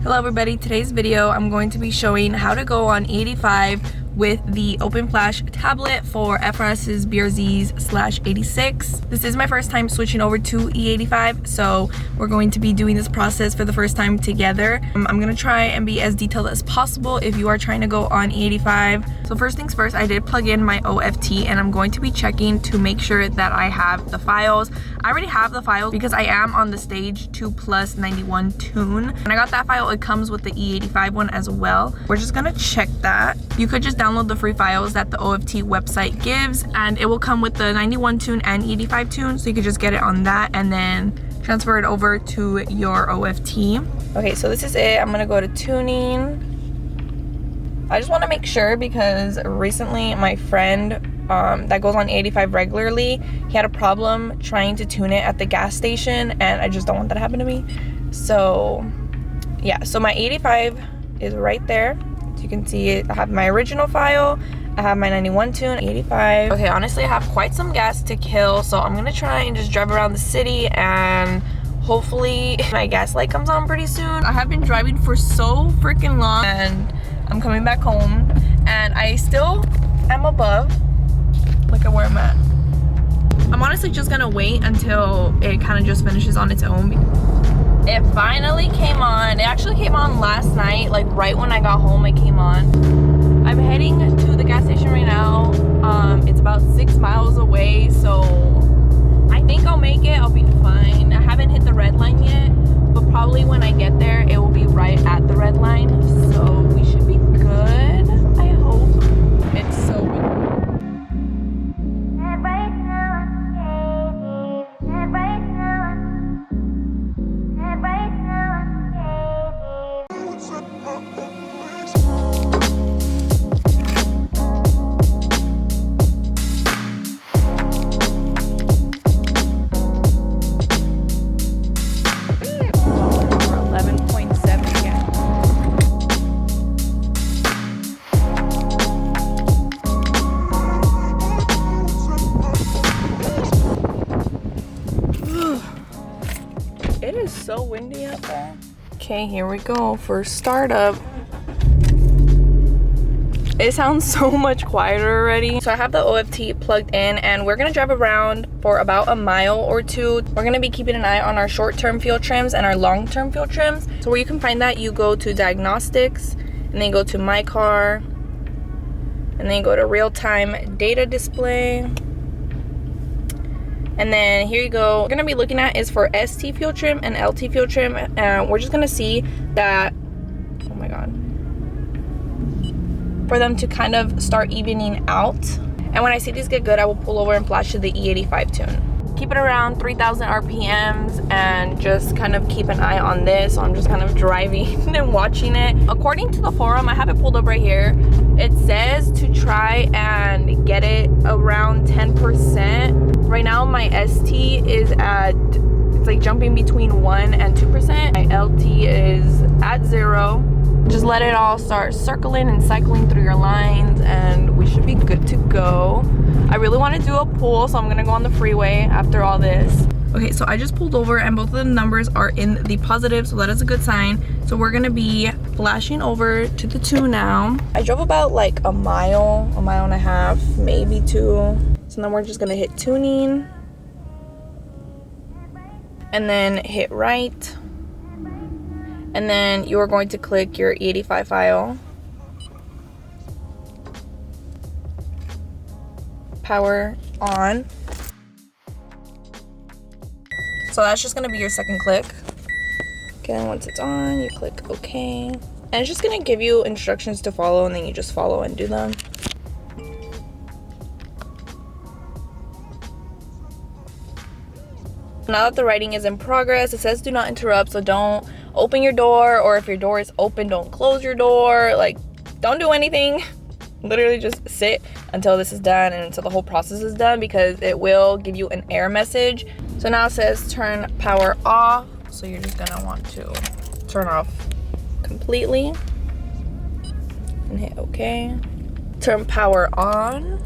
Hello everybody, today's video I'm going to be showing how to go on E85 with the open flash tablet for FRS's BRZs/86. This is my first time switching over to E85, so we're going to be doing this process for the first time together. I'm gonna try and be as detailed as possible if you are trying to go on E85. So first things first, I did plug in my OFT and I'm going to be checking to make sure that I have the files. I already have the files because I am on the stage 2 plus 91 tune. When I got that file, it comes with the E85 one as well. We're just gonna check that. You could just download the free files that the OFT website gives, and it will come with the 91 tune and E85 tune, so you could just get it on that and then transfer it over to your OFT. Okay, so this is it. I'm gonna go to tuning. I just want to make sure because recently my friend that goes on E85 regularly, he had a problem trying to tune it at the gas station, and I just don't want that to happen to me. So yeah, so my E85 is right there. So you can see it. I have my original file, I have my 91 tune, 85. Okay, honestly I have quite some gas to kill, so I'm gonna try and just drive around the city and hopefully my gas light comes on pretty soon. I have been driving for so freaking long and I'm coming back home and I still am above. Look at where I'm at. I'm honestly just gonna wait until it kind of just finishes on its own. It finally came on. It actually came on last night, like right when I got home it came on. I'm heading to the gas station right now. It's about 6 miles away, so I think I'll make it. I'll be fine. I haven't hit the red line yet, but probably when I get there it will be right at the red line, so we should be good, I hope. It's so good. It is so windy out there. Okay, here we go for startup. It sounds so much quieter already. So I have the OFT plugged in and we're gonna drive around for about a mile or two. We're gonna be keeping an eye on our short-term fuel trims and our long-term fuel trims. So where you can find that, you go to diagnostics and then go to my car and then go to real-time data display. And then here you go. We're gonna be looking at is for ST fuel trim and LT fuel trim. And we're just gonna see that, oh my God, for them to kind of start evening out. And when I see these get good, I will pull over and flash to the E85 tune. Keep it around 3,000 RPMs and just kind of keep an eye on this. So I'm just kind of driving and watching it. According to the forum, I have it pulled up right here. It says to try and get it around 10%. Right now my ST is at, it's like jumping between 1 and 2%. My LT is at 0. Just let it all start circling and cycling through your lines and we should be good to go. I really want to do a pull, so I'm gonna go on the freeway after all this. Okay, so I just pulled over and both of the numbers are in the positive, so that is a good sign. So we're gonna be flashing over to the 2 now. I drove about like a mile and a half, maybe 2. So then we're just gonna hit tuning and then hit right. And then you are going to click your E85 file. Power on. So that's just gonna be your second click. Okay, then once it's on, you click OK. And it's just gonna give you instructions to follow and then you just follow and do them. Now that the writing is in progress, it says do not interrupt, so don't open your door, or if your door is open, don't close your door. Like, don't do anything. Literally just sit until this is done and until the whole process is done, because it will give you an error message. So now it says turn power off, so you're just gonna want to turn off completely and hit OK. Turn power on.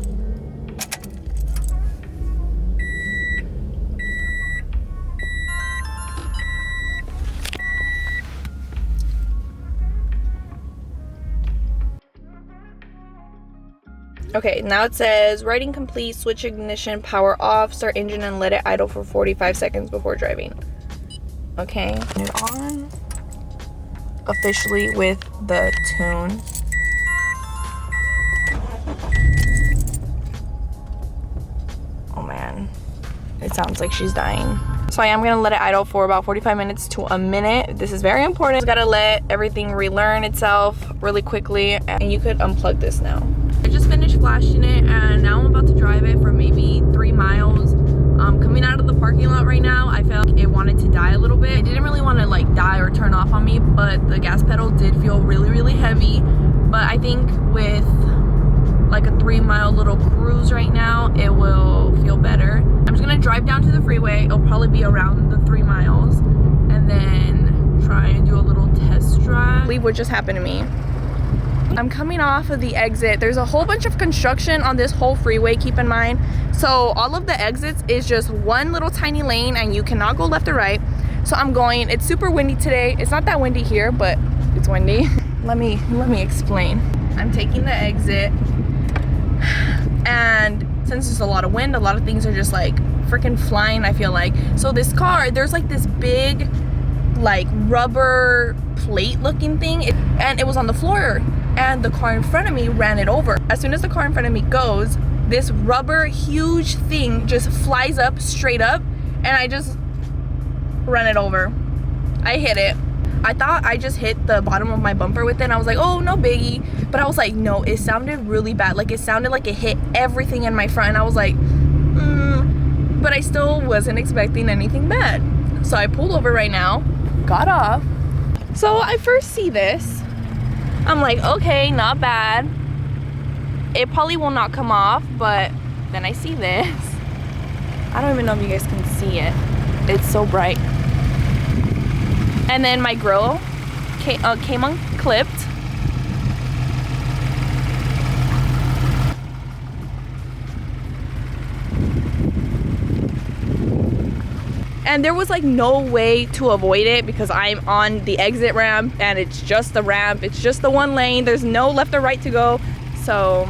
Okay, now it says writing complete, switch ignition, power off, start engine and let it idle for 45 seconds before driving. Okay, turn it on officially with the tune. Oh man, it sounds like she's dying. So I am gonna let it idle for about 45 minutes to a minute. This is very important. It's gotta let everything relearn itself really quickly, and you could unplug this now. I just finished flashing it, and now I'm about to drive it for maybe 3 miles. Coming out of the parking lot right now, I felt like it wanted to die a little bit. It didn't really want to like die or turn off on me, but the gas pedal did feel really, really heavy. But I think with like a 3-mile little cruise right now, it will feel better. I'm just gonna drive down to the freeway. It'll probably be around the 3 miles, and then try and do a little test drive. Leave what just happened to me. I'm coming off of the exit. There's a whole bunch of construction on this whole freeway, keep in mind. So all of the exits is just one little tiny lane, and you cannot go left or right. So I'm going, it's super windy today. It's not that windy here, but it's windy. Let me explain. I'm taking the exit, and since there's a lot of wind, a lot of things are just like freaking flying, I feel like. So this car, there's like this big like rubber plate looking thing, and it was on the floor, and the car in front of me ran it over. As soon as the car in front of me goes, this rubber huge thing just flies up straight up, and I just ran it over. I hit it. I thought I just hit the bottom of my bumper with it, and I was like, oh, no biggie. But I was like, no, it sounded really bad. Like, it sounded like it hit everything in my front, and I was like, but I still wasn't expecting anything bad. So I pulled over right now, got off. So I first see this. I'm like, okay, not bad. It probably will not come off, but then I see this. I don't even know if you guys can see it. It's so bright. And then my grill came unclipped. And there was like no way to avoid it because I'm on the exit ramp, and it's just the ramp. It's just the one lane. There's no left or right to go. So,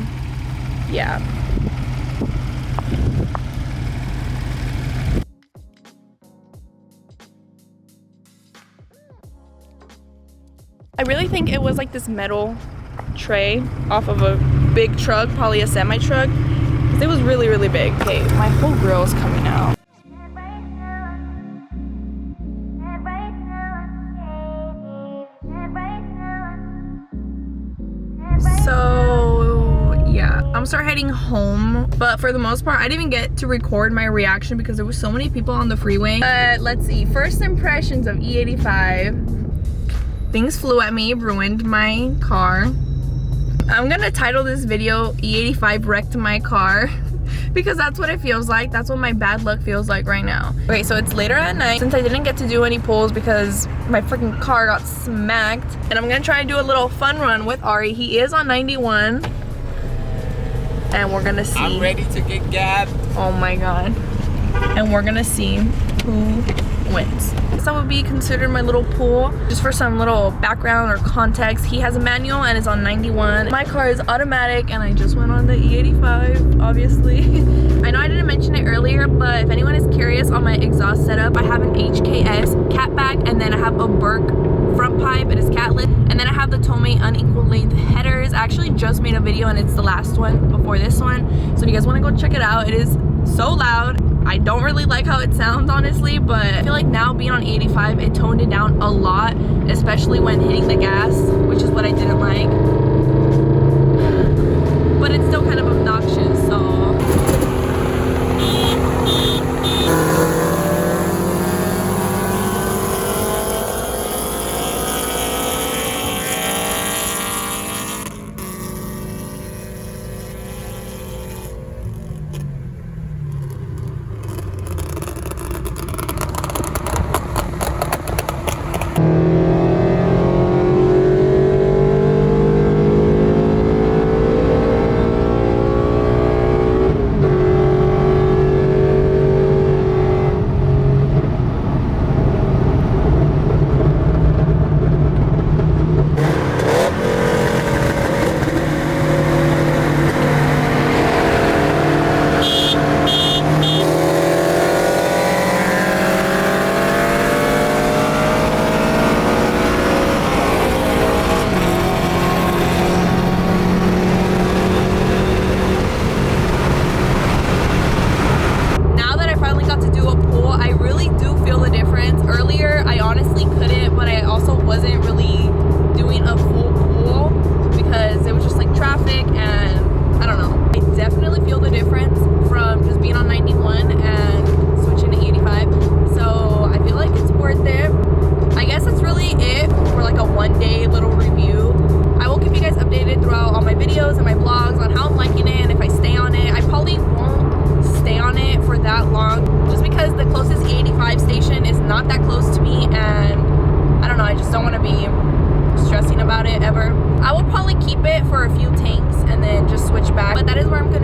yeah. I really think it was like this metal tray off of a big truck, probably a semi truck, because it was really, really big. Okay, my whole grill is coming out. So yeah, I'm gonna start heading home, but for the most part I didn't even get to record my reaction because there were so many people on the freeway. But let's see, first impressions of E85. Things flew at me, ruined my car. I'm gonna title this video E85 wrecked my car because that's what it feels like. That's what my bad luck feels like right now. Okay, so it's later at night. Since I didn't get to do any pulls because my freaking car got smacked, and I'm gonna try and do a little fun run with Ari. He is on 91, and we're gonna see. I'm ready to get gabbed. Oh my god. And we're gonna see who wins. That would be considered my little pull. Just for some little background or context, he has a manual and is on 91. My car is automatic, and I just went on the E85, obviously. I know I didn't mention it earlier, but if anyone is curious on my exhaust setup, I have an HKS catback, and then I have a Burke front pipe. It is catless, and then I have the Tomei unequal length headers. I actually just made a video, and it's the last one before this one, so if you guys want to go check it out, it is so loud. I don't really like how it sounds, honestly, but I feel like now being on 85, it toned it down a lot, especially when hitting the gas, which is what I didn't like. But it's still kind of obnoxious, so. about it ever. I would probably keep it for a few tanks and then just switch back, but that is where I'm gonna